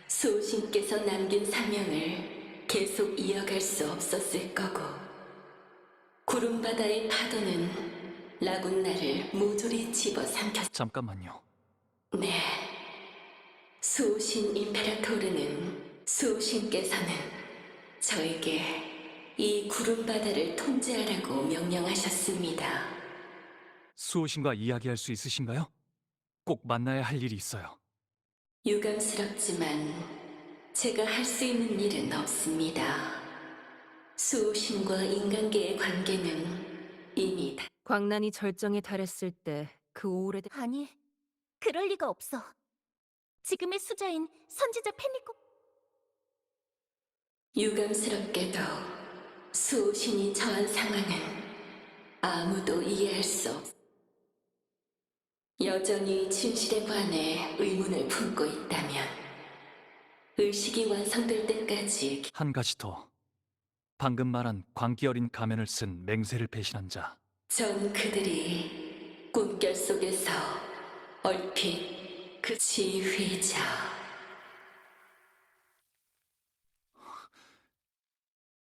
수호신께서 남긴 사명을 계속 이어갈 수 없었을 거고 구름바다의 파도는 라군나를 모조리 집어삼켰... 잠깐만요. 네. 수호신 임페라토르는 수호신께서는 저에게 이 구름바다를 통제하라고 명령하셨습니다. 수호신과 이야기할 수 있으신가요? 꼭 만나야 할 일이 있어요. 유감스럽지만 제가 할 수 있는 일은 없습니다. 수호신과 인간계의 관계는 이미 다... 광란이 절정에 달했을 때 그 오래된 아니, 그럴 리가 없어. 지금의 수자인 선지자 페니코 유감스럽게도 수호신이 처한 상황은 아무도 이해할 수 없... 여전히 진실에 관해 의문을 품고 있다면 의식이 완성될 때까지 한 가지 더. 방금 말한 광기 어린 가면을 쓴 맹세를 배신한 자. 전 그들이 꿈결 속에서 얼핏 그 지휘자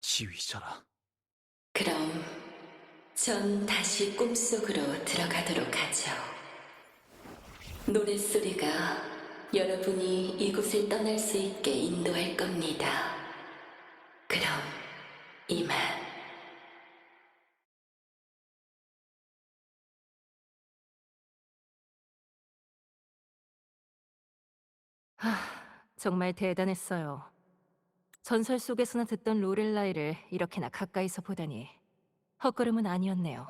지휘자라. 그럼 전 다시 꿈속으로 들어가도록 하죠. 노랫소리가 여러분이 이곳을 떠날 수 있게 인도할 겁니다. 그럼 이만. 정말 대단했어요. 전설 속에서나 듣던 로렐라이를 이렇게나 가까이서 보다니 헛걸음은 아니었네요.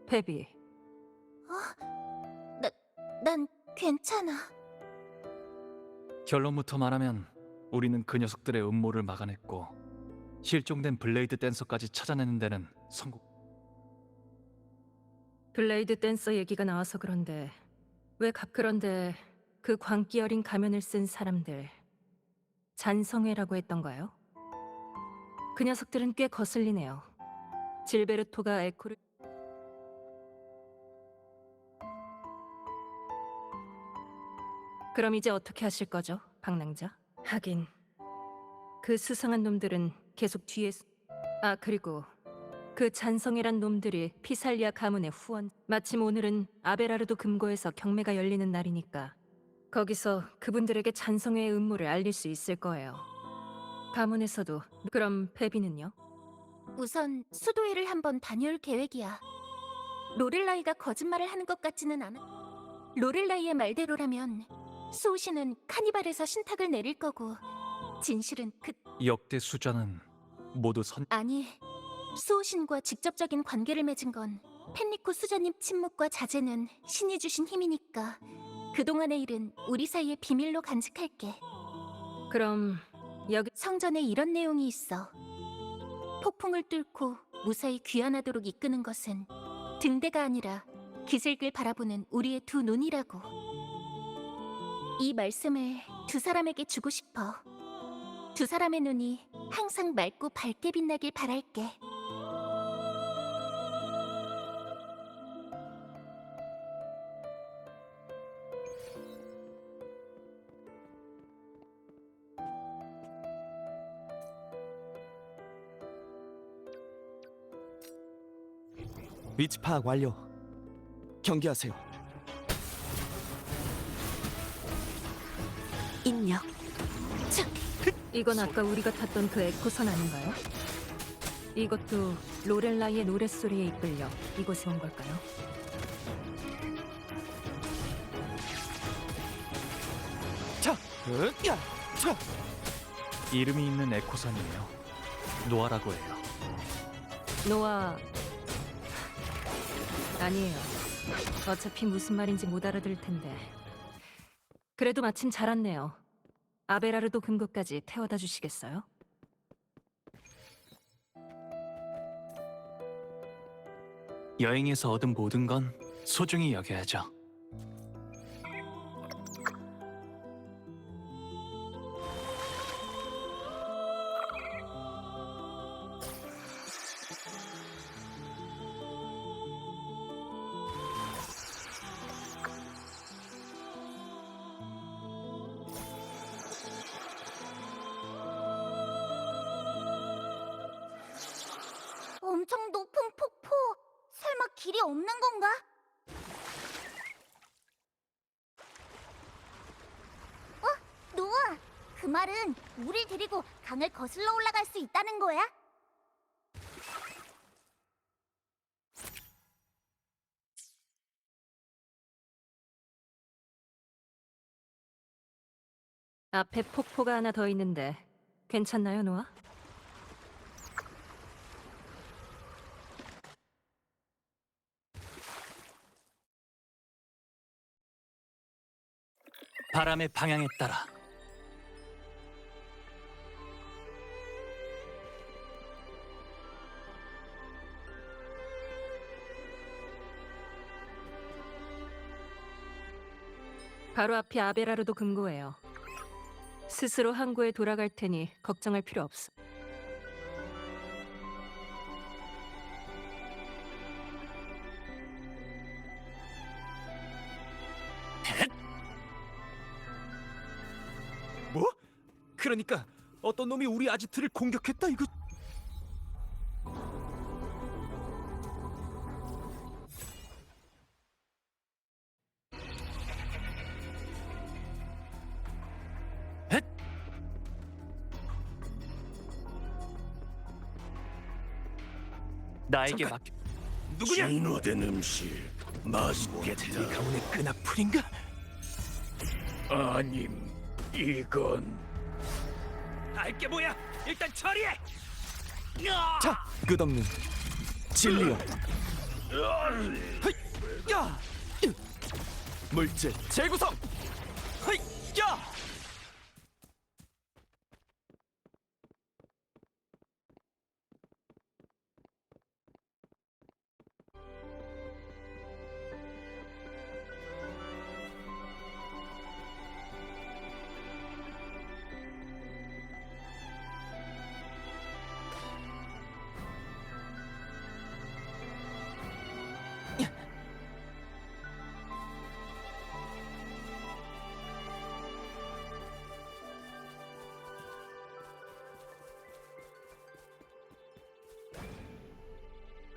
페비. 난 괜찮아. 결론부터 말하면 우리는 그 녀석들의 음모를 막아냈고 실종된 블레이드 댄서까지 찾아내는 데는 성공. 블레이드 댄서 얘기가 나와서 그런데 그런데 그 광기 어린 가면을 쓴 사람들 잔성회라고 했던가요? 그 녀석들은 꽤 거슬리네요. 질베르토가 에코를 그럼 이제 어떻게 하실 거죠, 방랑자? 하긴 그 수상한 놈들은 계속 뒤에서 그리고 그 잔성이란 놈들이 피살리아 가문의 후원. 마침 오늘은 아베라르도 금고에서 경매가 열리는 날이니까 거기서 그분들에게 잔성회의 음모를 알릴 수 있을 거예요. 가문에서도. 그럼 페비는요? 우선 수도회를 한번 다녀올 계획이야. 로렐라이가 거짓말을 하는 것 같지는 않아. 로렐라이의 말대로라면 수호신은 카니발에서 신탁을 내릴 거고 진실은 역대 수자는 모두 아니, 수호신과 직접적인 관계를 맺은 건 펜리코 수자님 침묵과 자제는 신이 주신 힘이니까 그동안의 일은 우리 사이의 비밀로 간직할게. 그럼 여기 성전에 이런 내용이 있어. 폭풍을 뚫고 무사히 귀환하도록 이끄는 것은 등대가 아니라 기슭을 바라보는 우리의 두 눈이라고. 이 말씀을 두 사람에게 주고 싶어. 두 사람의 눈이 항상 맑고 밝게 빛나길 바랄게. 위치 파악 완료. 경계하세요. 입력. 이건 아까 우리가 탔던 그 에코선 아닌가요? 이것도 로렐라이의 노랫소리에 이끌려 이곳에 온 걸까요? 이름이 있는 에코선이에요. 노아라고 해요. 노아... 아니에요. 어차피 무슨 말인지 못 알아들을 텐데. 그래도 마침 잘 왔네요. 아베라르도 금고까지 태워다 주시겠어요? 여행에서 얻은 모든 건 소중히 여겨야죠. 엄청 높은 폭포. 설마 길이 없는 건가? 노아, 그 말은 우릴 데리고 강을 거슬러 올라갈 수 있다는 거야? 앞에 폭포가 하나 더 있는데 괜찮나요, 노아? 바람의 방향에 따라 바로 앞이 아베라르도 금고예요. 스스로 항구에 돌아갈 테니 걱정할 필요 없어. 뭐? 그러니까 어떤 놈이 우리 아지트를 공격했다 이거. 나에게 잠깐. 맡겨. 누구냐? 진화된 음식 맛있겠다. 가문의 끈악풀인가? 아님, 이건 알게 뭐야? 일단 처리해. 자, 끝없는 진리여. 야! 물질 재구성. 야!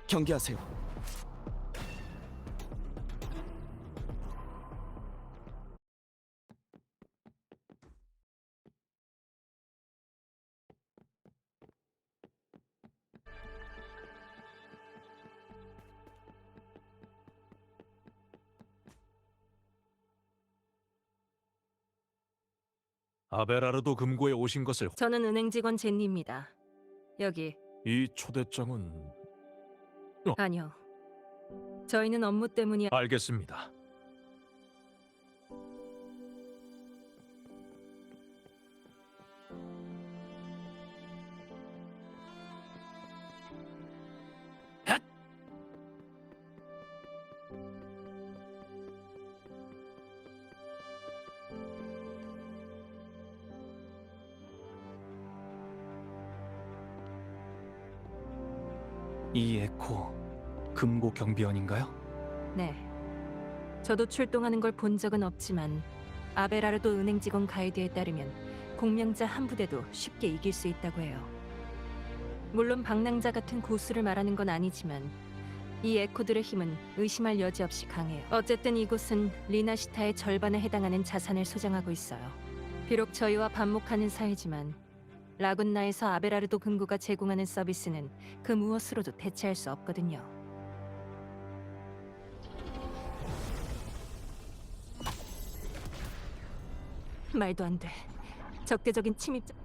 경계하세요. 아베라르도 금고에 오신 것을 저는 은행 직원 제니입니다. 여기. 이 초대장은 아니요. 저희는 업무 때문이 알겠습니다. 이 에코 금고 경비원인가요? 네. 저도 출동하는 걸 본 적은 없지만 아베라르도 은행 직원 가이드에 따르면 공명자 한 부대도 쉽게 이길 수 있다고 해요. 물론 방랑자 같은 고수를 말하는 건 아니지만 이 에코들의 힘은 의심할 여지 없이 강해요. 어쨌든 이곳은 리나시타의 절반에 해당하는 자산을 소장하고 있어요. 비록 저희와 반목하는 사이지만 라군나에서 아베라르도 금고가 제공하는 서비스는 그 무엇으로도 대체할 수 없거든요. 말도 안 돼. 적대적인 침입자.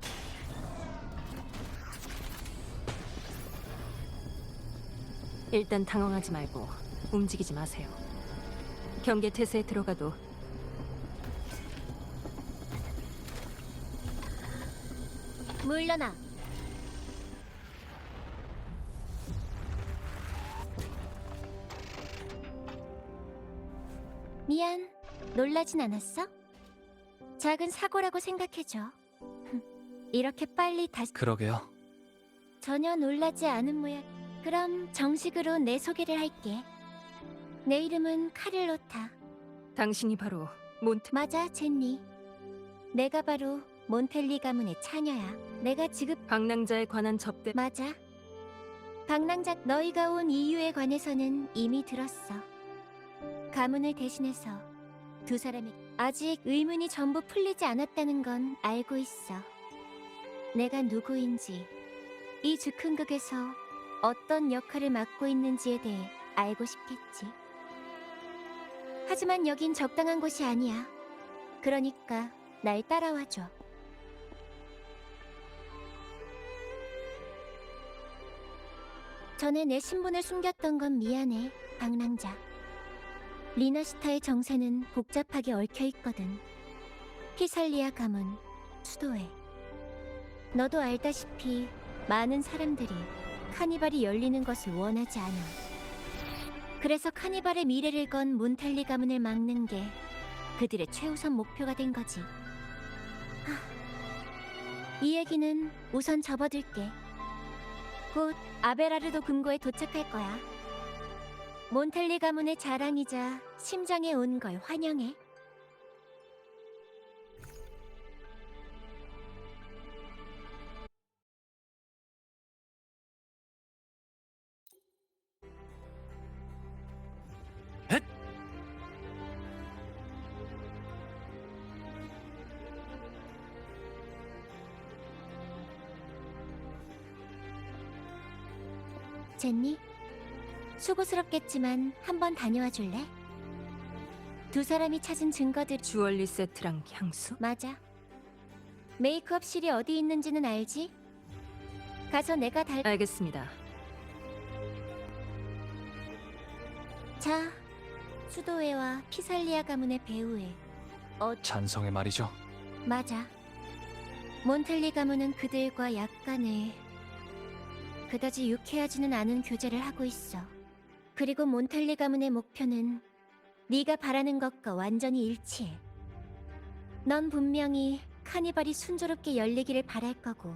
일단 당황하지 말고 움직이지 마세요. 경계 태세에 들어가도 물러나. 미안, 놀라진 않았어? 작은 사고라고 생각해줘. 이렇게 빨리 다시 그러게요. 전혀 놀라지 않은 모양. 그럼 정식으로 내 소개를 할게. 내 이름은 카를로타. 당신이 바로 몬트... 맞아, 제니. 내가 바로 몬텔리 가문의 차녀야. 내가 지금 방랑자에 관한 접대... 맞아. 방랑자 너희가 온 이유에 관해서는 이미 들었어. 가문을 대신해서 두 사람이 아직 의문이 전부 풀리지 않았다는 건 알고 있어. 내가 누구인지, 이 즉흥극에서 어떤 역할을 맡고 있는지에 대해 알고 싶겠지. 하지만 여긴 적당한 곳이 아니야. 그러니까 날 따라와줘. 전에 내 신분을 숨겼던 건 미안해, 방랑자. 리나시타의 정세는 복잡하게 얽혀있거든. 피살리아 가문, 수도회. 너도 알다시피 많은 사람들이 카니발이 열리는 것을 원하지 않아. 그래서 카니발의 미래를 건 몬탈리 가문을 막는 게 그들의 최우선 목표가 된 거지. 이 얘기는 우선 접어둘게. 곧 아베라르도 금고에 도착할 거야. 몬탈리 가문의 자랑이자 심장에 온 걸 환영해. 젠니? 수고스럽겠지만 한번 다녀와 줄래? 두 사람이 찾은 증거들. 주얼리 세트랑 향수? 맞아. 메이크업실이 어디 있는지는 알지? 가서 내가 알겠습니다. 자, 수도회와 피살리아 가문의 배우에. 찬성의 말이죠. 맞아. 몬텔리 가문은 그들과 약간의 그다지 유쾌하지는 않은 교제를 하고 있어. 그리고 몬텔리 가문의 목표는 네가 바라는 것과 완전히 일치해. 넌 분명히 카니발이 순조롭게 열리기를 바랄 거고,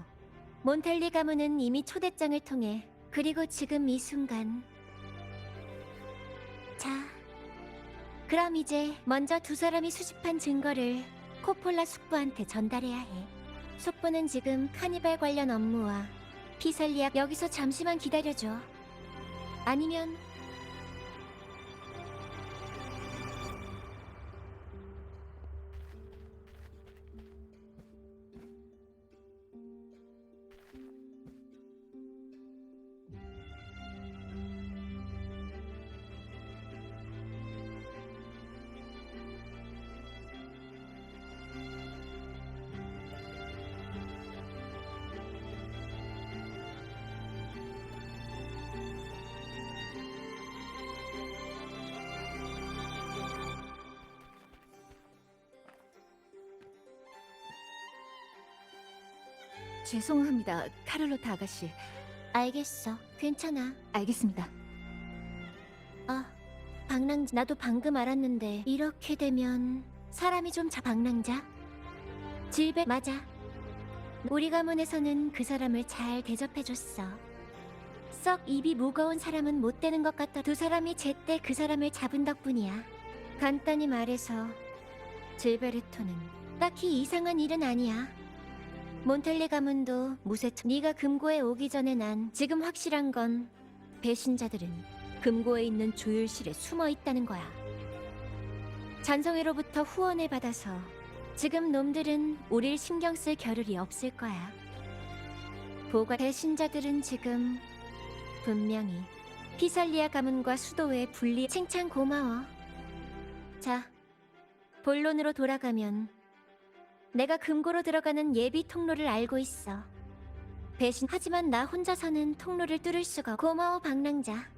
몬텔리 가문은 이미 초대장을 통해, 그리고 지금 이 순간. 자, 그럼 이제 먼저 두 사람이 수집한 증거를 코폴라 숙부한테 전달해야 해. 숙부는 지금 카니발 관련 업무와 피살리아. 여기서 잠시만 기다려줘. 아니면 죄송합니다, 카를로타 아가씨. 알겠어. 괜찮아. 알겠습니다. 방랑자. 나도 방금 알았는데 이렇게 되면 사람이 좀 방랑자? 질베. 맞아. 우리 가문에서는 그 사람을 잘 대접해줬어. 썩 입이 무거운 사람은 못 되는 것 같아. 두 사람이 제때 그 사람을 잡은 덕분이야. 간단히 말해서 질베르토는 딱히 이상한 일은 아니야. 몬텔리 가문도 무쇠. 네가 금고에 오기 전에 난 지금 확실한 건 배신자들은 금고에 있는 조율실에 숨어 있다는 거야. 잔성회로부터 후원을 받아서 지금 놈들은 우릴 신경 쓸 겨를이 없을 거야. 배신자들은 지금 분명히 피살리아 가문과 수도의 분리. 칭찬 고마워. 자, 본론으로 돌아가면 내가 금고로 들어가는 예비 통로를 알고 있어. 하지만 나 혼자서는 통로를 뚫을 수가. 고마워, 방랑자.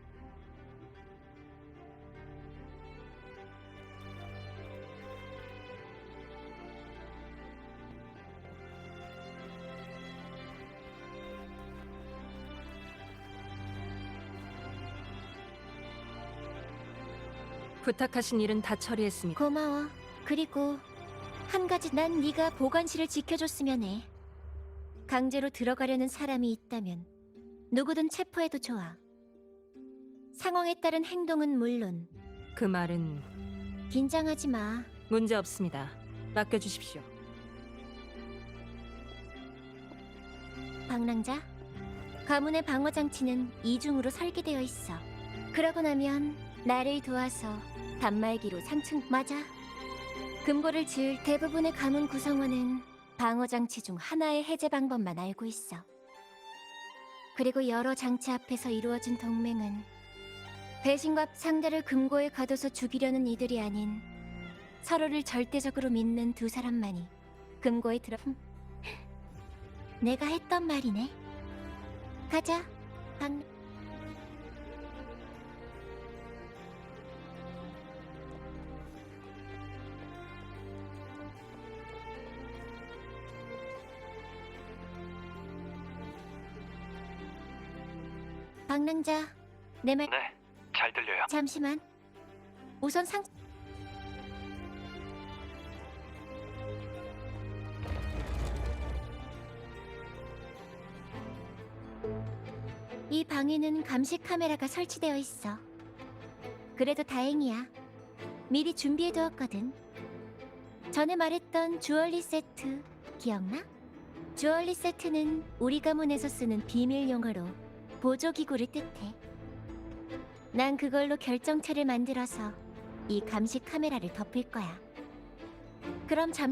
부탁하신 일은 다 처리했습니다. 고마워. 그리고 한 가지. 난 네가 보관실을 지켜줬으면 해. 강제로 들어가려는 사람이 있다면 누구든 체포해도 좋아. 상황에 따른 행동은 물론. 그 말은 긴장하지 마. 문제 없습니다. 맡겨주십시오. 방랑자, 가문의 방어 장치는 이중으로 설계되어 있어. 그러고 나면 나를 도와서 단말기로 상층. 맞아. 금고를 지을 대부분의 가문 구성원은 방어 장치 중 하나의 해제 방법만 알고 있어. 그리고 여러 장치 앞에서 이루어진 동맹은 배신과 상대를 금고에 가둬서 죽이려는 이들이 아닌 서로를 절대적으로 믿는 두 사람만이 금고에 들어. 내가 했던 말이네. 가자. 방랑자, 내 말 네, 잘 들려요. 잠시만. 우선 상 이 방에는 감시 카메라가 설치되어 있어. 그래도 다행이야. 미리 준비해두었거든. 전에 말했던 주얼리 세트 기억나? 주얼리 세트는 우리 가문에서 쓰는 비밀 용어로 보조기구를 뜻해. 난 그걸로 결정체를 만들어서 이 감시 카메라를 덮을 거야. 그럼 잠시